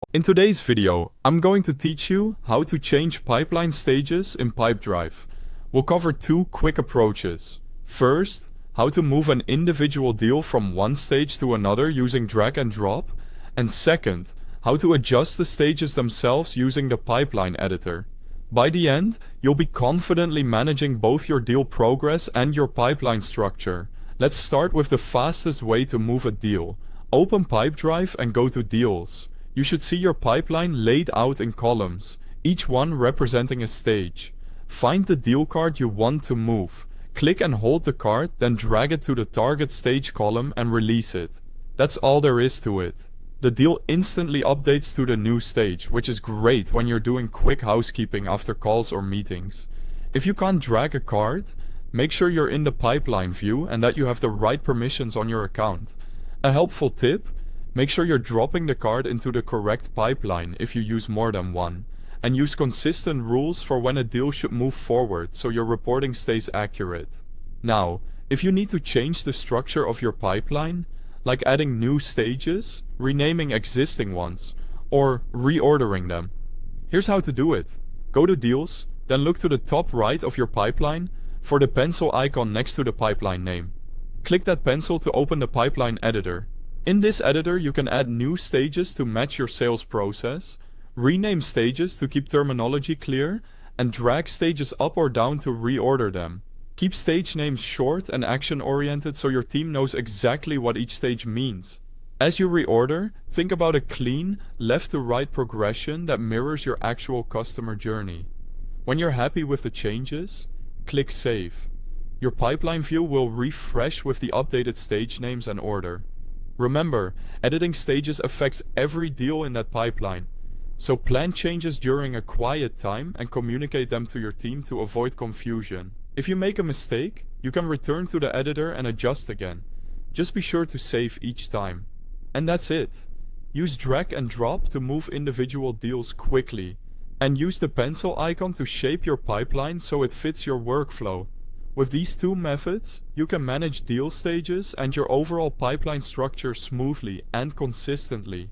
In today's video, I'm going to teach you how to change pipeline stages in Pipedrive. We'll cover two quick approaches. First, how to move an individual deal from one stage to another using drag and drop. And second, how to adjust the stages themselves using the pipeline editor. By the end, you'll be confidently managing both your deal progress and your pipeline structure. Let's start with the fastest way to move a deal. Open Pipedrive and go to Deals. You should see your pipeline laid out in columns, each one representing a stage. Find the deal card you want to move. Click and hold the card, then drag it to the target stage column and release it. That's all there is to it. The deal instantly updates to the new stage, which is great when you're doing quick housekeeping after calls or meetings. If you can't drag a card, make sure you're in the pipeline view and that you have the right permissions on your account. A helpful tip: make sure you're dropping the card into the correct pipeline if you use more than one, and use consistent rules for when a deal should move forward so your reporting stays accurate. Now, if you need to change the structure of your pipeline, like adding new stages, renaming existing ones, or reordering them, here's how to do it. Go to Deals, then look to the top right of your pipeline for the pencil icon next to the pipeline name. Click that pencil to open the pipeline editor. In this editor, you can add new stages to match your sales process, rename stages to keep terminology clear, and drag stages up or down to reorder them. Keep stage names short and action-oriented so your team knows exactly what each stage means. As you reorder, think about a clean, left-to-right progression that mirrors your actual customer journey. When you're happy with the changes, click Save. Your pipeline view will refresh with the updated stage names and order. Remember, editing stages affects every deal in that pipeline, so plan changes during a quiet time and communicate them to your team to avoid confusion. If you make a mistake, you can return to the editor and adjust again. Just be sure to save each time. And that's it. Use drag and drop to move individual deals quickly, and use the pencil icon to shape your pipeline so it fits your workflow. With these two methods, you can manage deal stages and your overall pipeline structure smoothly and consistently.